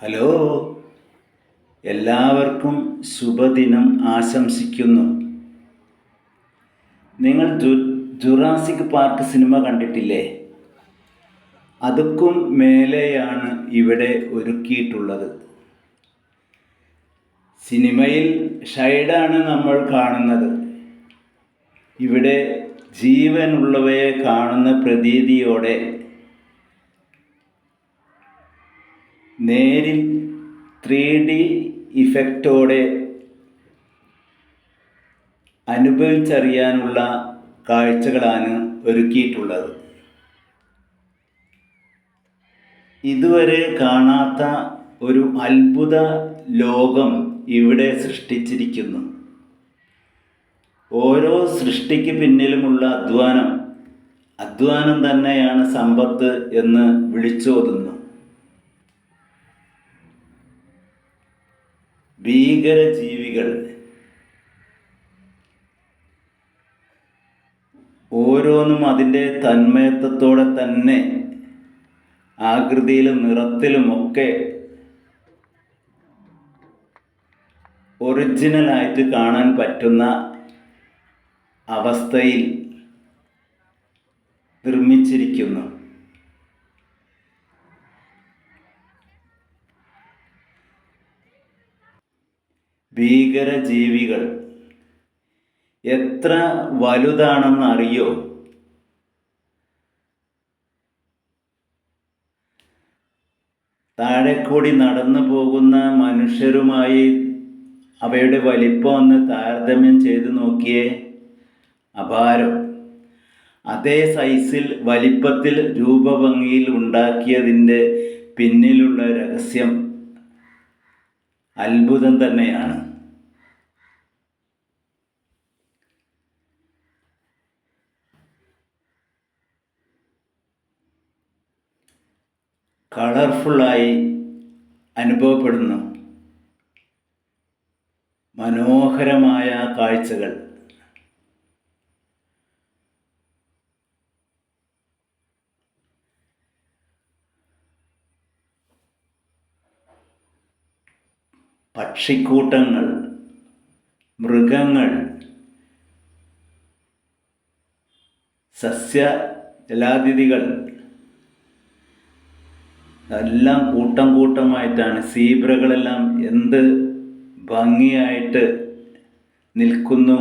Hello, എല്ലാവർക്കും ശുഭദിനം ആശംസിക്കുന്നു. നിങ്ങൾ ജുറാസിക് പാർക്ക് സിനിമ കണ്ടിട്ടില്ലേ? അതുക്കും മേലെയാണ് ഇവിടെ ഒരുക്കിയിട്ടുള്ളത്. സിനിമയിൽ ഷൈഡാണ് നമ്മൾ കാണുന്നത്. ഇവിടെ ജീവനുള്ളവയെ കാണുന്ന പ്രതീതിയോടെ നേരിൽ 3D ഇഫക്റ്റോടെ അനുഭവിച്ചറിയാനുള്ള കാഴ്ചകളാണ് ഒരുക്കിയിട്ടുള്ളത്. ഇതുവരെ കാണാത്ത ഒരു അത്ഭുത ലോകം ഇവിടെ സൃഷ്ടിച്ചിരിക്കുന്നു. ഓരോ സൃഷ്ടിക്ക് പിന്നിലുമുള്ള അധ്വാനം തന്നെയാണ് സമ്പത്ത് എന്ന് വിളിച്ചോതുന്നു. ഭീകരജീവികൾ ഓരോന്നും അതിൻ്റെ തന്മയത്വത്തോടെ തന്നെ ആകൃതിയിലും നിറത്തിലുമൊക്കെ ഒറിജിനലായിട്ട് കാണാൻ പറ്റുന്ന അവസ്ഥയിൽ നിർമ്മിച്ചിരിക്കുന്നു. ഭീകരജീവികൾ എത്ര വലുതാണെന്നറിയോ? താഴെക്കൂടി നടന്നു പോകുന്ന മനുഷ്യരുമായി അവയുടെ വലിപ്പം ഒന്ന് താരതമ്യം ചെയ്ത് നോക്കിയേ. അപാരം. അതേ സൈസിൽ, വലിപ്പത്തിൽ, രൂപഭംഗിയിൽ ഉണ്ടാക്കിയതിൻ്റെ പിന്നിലുള്ള രഹസ്യം അത്ഭുതം തന്നെയാണ്. കളർഫുള്ളായി അനുഭവപ്പെടുന്നു. മനോഹരമായ കാഴ്ചകൾ. പക്ഷിക്കൂട്ടങ്ങൾ, മൃഗങ്ങൾ, സസ്യജലാതിഥികൾ എല്ലാം കൂട്ടം കൂട്ടമായിട്ടാണ്. സീബ്രകളെല്ലാം എന്ത് ഭംഗിയായിട്ട് നിൽക്കുന്നു.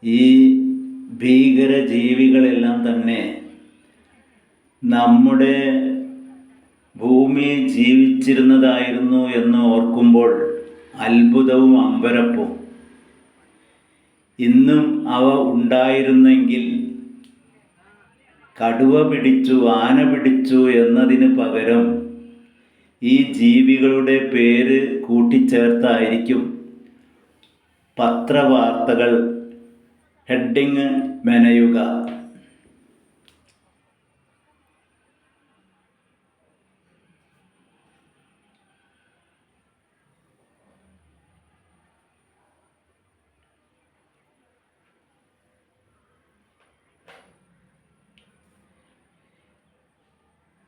ഈ ഭീകരജീവികളെല്ലാം തന്നെ നമ്മുടെ ഭൂമിയിൽ ജീവിച്ചിരുന്നതായിരുന്നു എന്ന് ഓർക്കുമ്പോൾ അത്ഭുതവും അമ്പരപ്പും. ഇന്നും അവ ഉണ്ടായിരുന്നെങ്കിൽ കടുവ പിടിച്ചു, ആന പിടിച്ചു എന്നതിന് പകരം ഈ ജീവികളുടെ പേര് കൂട്ടിച്ചേർത്തായിരിക്കും പത്രവാർത്തകൾ ഹെഡിങ് മെനയുക.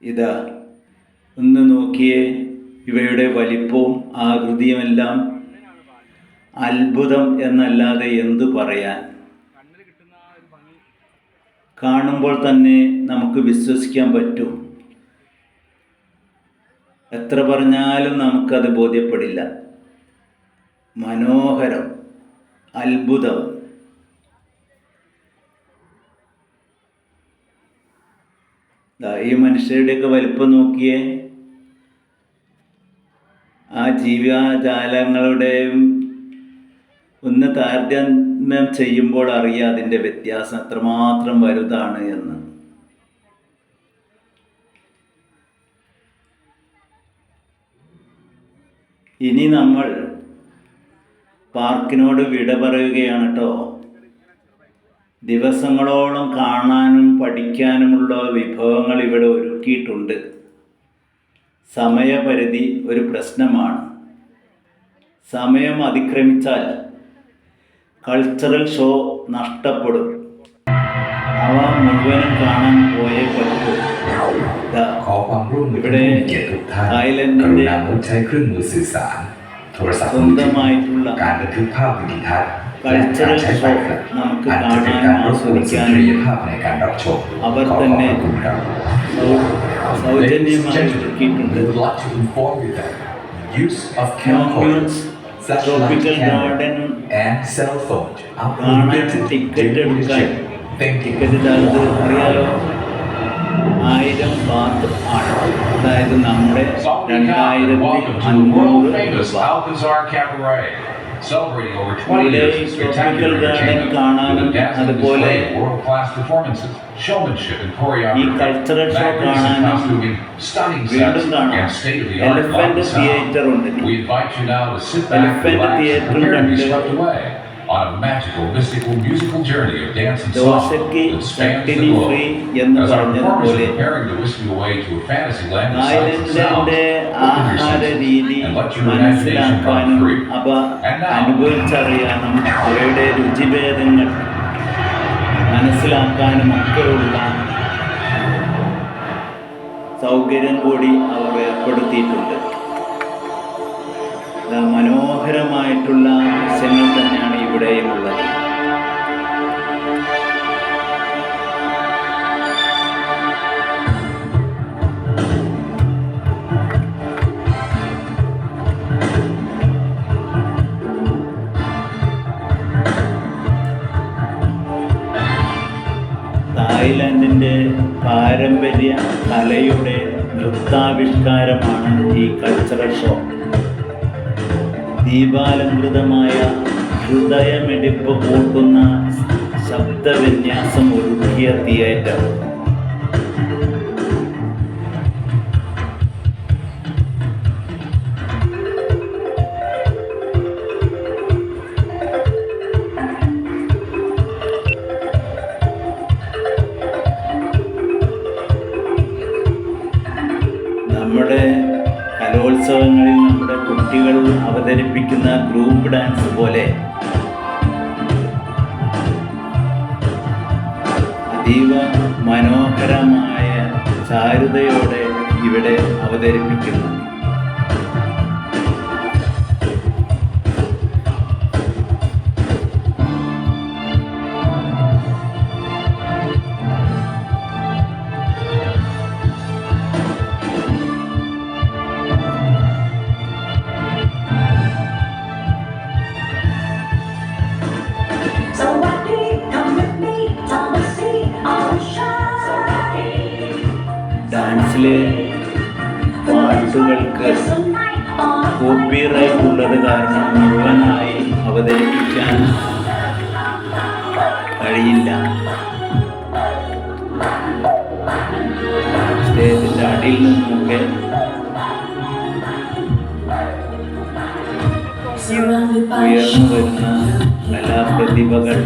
ഇതാ, ഒന്ന് നോക്കിയേ. ഇവയുടെ വലിപ്പവും ആകൃതിയുമെല്ലാം അത്ഭുതം എന്നല്ലാതെ എന്തു പറയാൻ. കാണുമ്പോൾ തന്നെ നമുക്ക് വിശ്വസിക്കാൻ പറ്റും. എത്ര പറഞ്ഞാലും നമുക്കത് ബോധ്യപ്പെടില്ല. മനോഹരം, അത്ഭുതം. ഈ മനുഷ്യരുടെയൊക്കെ വലിപ്പം നോക്കിയേ. ആ ജീവജാലങ്ങളുടെയും ഒന്ന് താരതമ്യം ചെയ്യുമ്പോൾ അറിയാം അതിൻ്റെ വ്യത്യാസം എത്രമാത്രം വലുതാണ് എന്ന്. ഇനി നമ്മൾ പാർക്കിനോട് വിട പറയുകയാണ് കേട്ടോ. ദിവസങ്ങളോളം കാണാനും പഠിക്കാനുമുള്ള വിഭവങ്ങൾ ഇവിടെ ഒരുക്കിയിട്ടുണ്ട്. സമയപരിധി ഒരു പ്രശ്നമാണ്. സമയം അതിക്രമിച്ചാൽ കൾച്ചറൽ ഷോ നഷ്ടപ്പെടും. അവ മുഴുവനും കാണാൻ പോയേ പറ്റൂ. ഇവിടെ തായ്ലൻഡിൻ്റെ സ്വന്തമായിട്ടുള്ള കൾച്ചറൽ ഷോ നമുക്ക് കാണാനും ആസ്വദിക്കാനും അവർ തന്നെ സൗജന്യമായി ഒരുക്കിയിട്ടുണ്ട്. ട്രോപ്പിക്കൽ ഗാർഡൻ കാണാൻ ടിക്കറ്റ് എടുക്കാൻ ടിക്കറ്റ് ചാർജ് അറിയാലോ, 1000 ബാത്ത് ആണ്. അതായത് നമ്മുടെ 2500 ഇവിടെ ട്രോപ്പിക്കൽ ഗാർഡൻ കാണാനും അതുപോലെ ഈ കൾച്ചറൽ ഷോ കാണാനും വീണ്ടും കാണാം. എലിഫന്റ് തിയേറ്റർ ഉണ്ട്. എലിഫന്റ് തിയേറ്ററും കണ്ട് ദോശയ്ക്ക് ചട്ടിനി ഫ്രീ എന്ന് പറഞ്ഞതുപോലെ തായ്ലൻഡിന്റെ ആഹാര രീതി മനസ്സിലാക്കാനും അവ അനുഭവിച്ചറിയാനും അവയുടെ രുചിഭേദങ്ങൾ മനസ്സിലാക്കാനും ഒക്കെയുള്ള സൗകര്യം കൂടി അവർ ഏർപ്പെടുത്തിയിട്ടുണ്ട്. മനോഹരമായിട്ടുള്ള ദൃശ്യങ്ങൾ തന്നെയാണ് ഇവിടെയും ഉള്ളത്. തായ്ലൻഡിൻ്റെ പാരമ്പര്യ കലയുടെ നൃത്താവിഷ്കാരമാണ് ഈ കൾച്ചറൽ ഷോ. ദീപാലംകൃതമായ ഹൃദയമിടിപ്പ് കൂട്ടുന്ന ശബ്ദവിന്യാസം ഒരുക്കിയ തിയേറ്റർ. നമ്മുടെ കലോത്സവങ്ങളിൽ നമ്മുടെ കുട്ടികൾ അവതരിപ്പിക്കുന്ന ഗ്രൂപ്പ് ഡാൻസ് പോലെ അതീവ മനോഹരമായ ചാരുതയോടെ ഇവിടെ അവതരിപ്പിക്കുന്നു. ഡാൻസിലെ പാട്ടുകൾക്ക് കോപ്പിറൈറ്റ് ഉള്ളത് കാരണം മുഴുവനായി അവതരിപ്പിക്കാൻ കഴിയില്ല. സ്റ്റേജിൻ്റെ അടിയിൽ നിന്നൊക്കെ ഉയർന്നു വരുന്ന കലാപ്രതിഭകൾ